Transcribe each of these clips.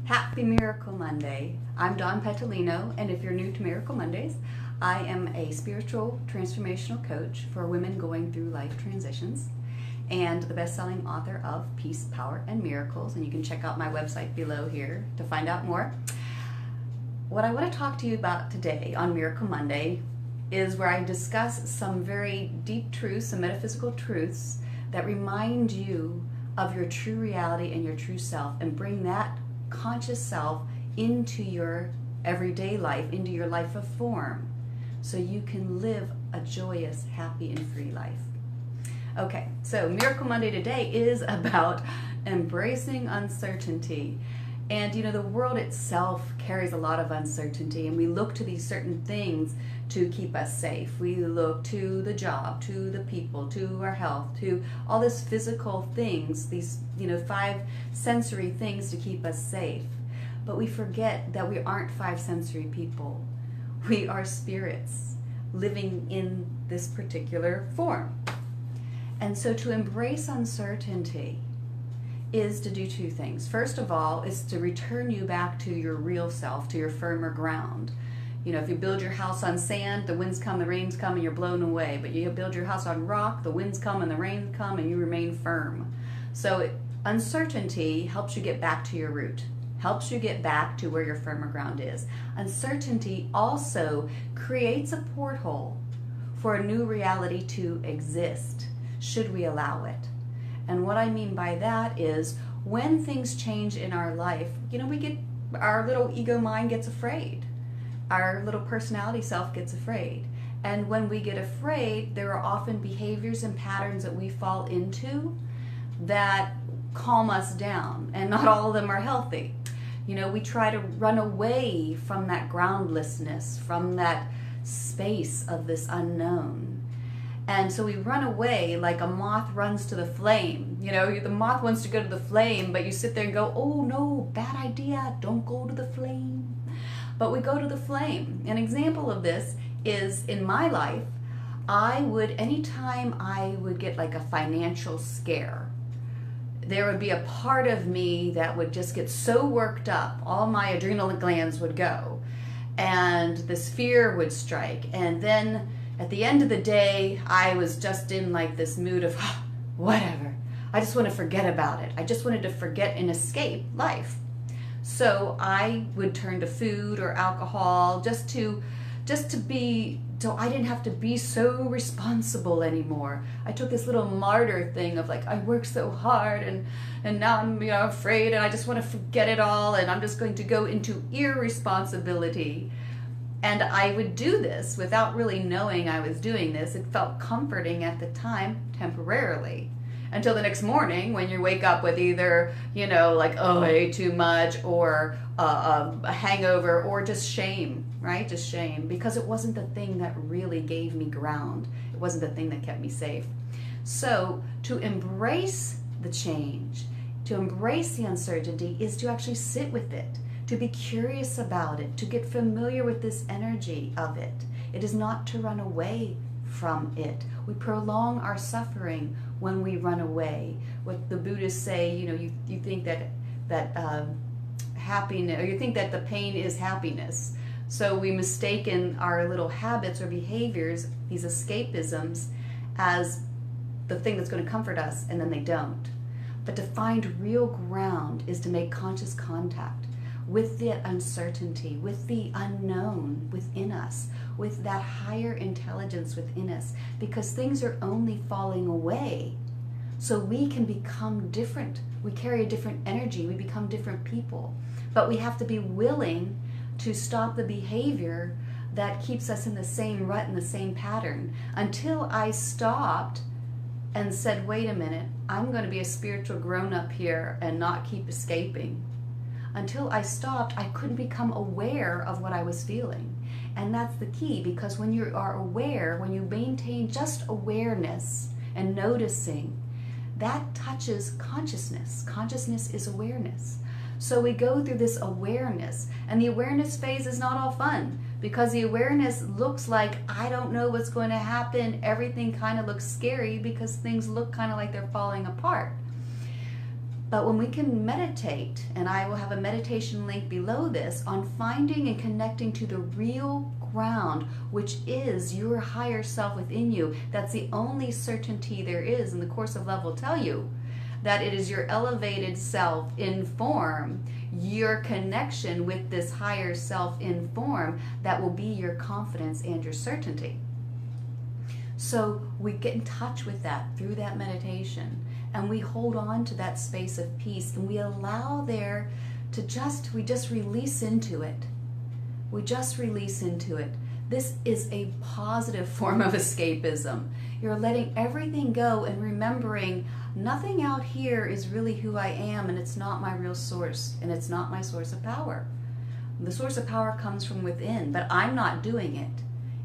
Happy Miracle Monday. I'm Dawn Petalino, and if you're new to Miracle Mondays, I am a spiritual transformational coach for women going through life transitions and the best-selling author of Peace, Power, and Miracles. And you can check out my website below here to find out more. What I want to talk to you about today on Miracle Monday is where I discuss some very deep truths, some metaphysical truths that remind you of your true reality and your true self, and bring that conscious self into your everyday life, into your life of form, so you can live a joyous, happy, and free life. Okay, so Miracle Monday today is about embracing uncertainty. And you know, the world itself carries a lot of uncertainty, and we look to these certain things to keep us safe. We look to the job, to the people, to our health, to all these physical things, these, you know, 5 sensory things to keep us safe. But we forget that we aren't 5 sensory people. We are spirits living in this particular form. And so to embrace uncertainty is to do 2 things. First of all, is to return you back to your real self, to your firmer ground. You know, if you build your house on sand, the winds come, the rains come, and you're blown away. But you build your house on rock, the winds come and the rains come, and you remain firm. So uncertainty helps you get back to your root, helps you get back to where your firmer ground is. Uncertainty also creates a porthole for a new reality to exist, should we allow it. And what I mean by that is, when things change in our life, you know, our little ego mind gets afraid. Our little personality self gets afraid. And when we get afraid, there are often behaviors and patterns that we fall into that calm us down, and not all of them are healthy. You know, we try to run away from that groundlessness, from that space of this unknown. And so we run away like a moth runs to the flame. You know, the moth wants to go to the flame, but you sit there and go, oh no, bad idea, don't go to the flame. But we go to the flame. An example of this is in my life, anytime I would get like a financial scare, there would be a part of me that would just get so worked up, all my adrenal glands would go, and this fear would strike. And then at the end of the day, I was just in like this mood of, whatever. I just want to forget about it. I just wanted to forget and escape life. So I would turn to food or alcohol so I didn't have to be so responsible anymore. I took this little martyr thing of like, I worked so hard and now I'm, you know, afraid, and I just want to forget it all, and I'm just going to go into irresponsibility. And I would do this without really knowing I was doing this. It felt comforting at the time, temporarily. Until the next morning, when you wake up with either, you know, like, oh, I ate too much, or a hangover, or just shame, right? Just shame, because it wasn't the thing that really gave me ground. It wasn't the thing that kept me safe. So to embrace the change, to embrace the uncertainty, is to actually sit with it, to be curious about it, to get familiar with this energy of it. It is not to run away from it. We prolong our suffering when we run away. What the Buddhists say, you know, you think that happiness, or you think that the pain is happiness. So we mistaken our little habits or behaviors, these escapisms, as the thing that's going to comfort us, and then they don't. But to find real ground is to make conscious contact with the uncertainty, with the unknown within us, with that higher intelligence within us, because things are only falling away so we can become different. We carry a different energy, we become different people. But we have to be willing to stop the behavior that keeps us in the same rut, in the same pattern. Until I stopped and said, wait a minute, I'm going to be a spiritual grown-up here and not keep escaping. Until I stopped, I couldn't become aware of what I was feeling. And that's the key, because when you are aware, when you maintain just awareness and noticing, that touches consciousness. Consciousness is awareness. So we go through this awareness, and the awareness phase is not all fun, because the awareness looks like, I don't know what's going to happen. Everything kind of looks scary because things look kind of like they're falling apart. But when we can meditate, and I will have a meditation link below this, on finding and connecting to the real ground, which is your higher self within you. That's the only certainty there is, and the Course of Love will tell you that it is your elevated self in form, your connection with this higher self in form, that will be your confidence and your certainty. So we get in touch with that through that meditation, and we hold on to that space of peace, and we allow there to we just release into it. We just release into it. This is a positive form of escapism. You're letting everything go and remembering nothing out here is really who I am, and it's not my real source, and it's not my source of power. The source of power comes from within, but I'm not doing it.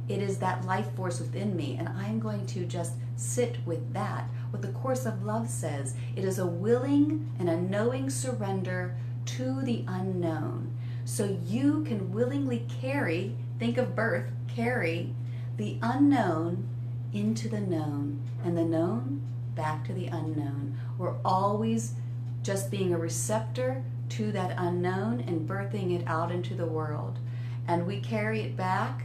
It is that life force within me, and I'm going to just sit with that. What the Course of Love says, it is a willing and a knowing surrender to the unknown. So you can willingly carry, think of birth, carry the unknown into the known, and the known back to the unknown. We're always just being a receptor to that unknown and birthing it out into the world. And we carry it back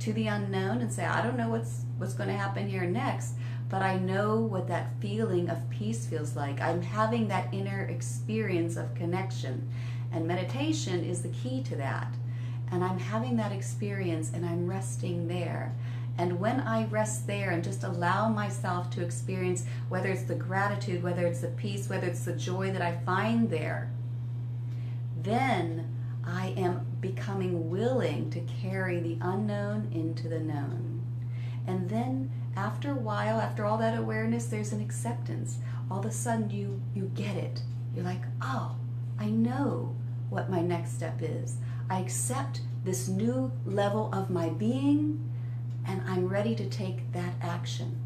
to the unknown and say, I don't know what's going to happen here next, but I know what that feeling of peace feels like. I'm having that inner experience of connection, and meditation is the key to that. And I'm having that experience, and I'm resting there. And when I rest there and just allow myself to experience, whether it's the gratitude, whether it's the peace, whether it's the joy that I find there, then I am becoming willing to carry the unknown into the known. And then after a while, after all that awareness, there's an acceptance. All of a sudden you get it. You're like, oh, I know what my next step is. I accept this new level of my being, and I'm ready to take that action.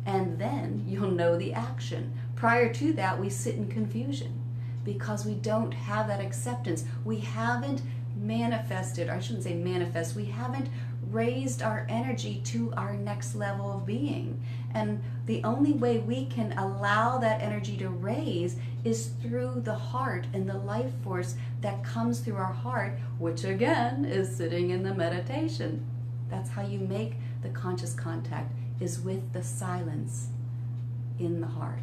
And then you'll know the action. Prior to that, we sit in confusion because we don't have that acceptance. We haven't manifested, or I shouldn't say manifest, we haven't raised our energy to our next level of being. And the only way we can allow that energy to raise is through the heart and the life force that comes through our heart, which again is sitting in the meditation. That's how you make the conscious contact, is with the silence in the heart.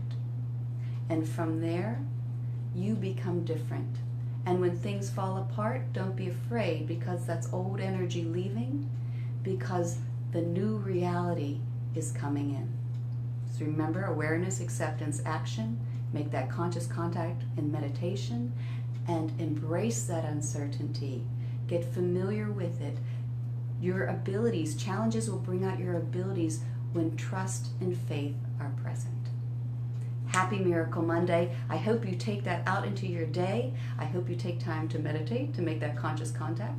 And from there, you become different. And when things fall apart, don't be afraid, because that's old energy leaving, because the new reality is coming in. So remember, awareness, acceptance, action. Make that conscious contact in meditation and embrace that uncertainty. Get familiar with it. Your abilities, challenges will bring out your abilities when trust and faith are present. Happy Miracle Monday. I hope you take that out into your day. I hope you take time to meditate, to make that conscious contact.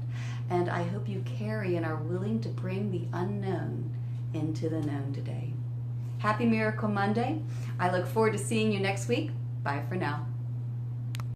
And I hope you carry and are willing to bring the unknown into the known today. Happy Miracle Monday. I look forward to seeing you next week. Bye for now.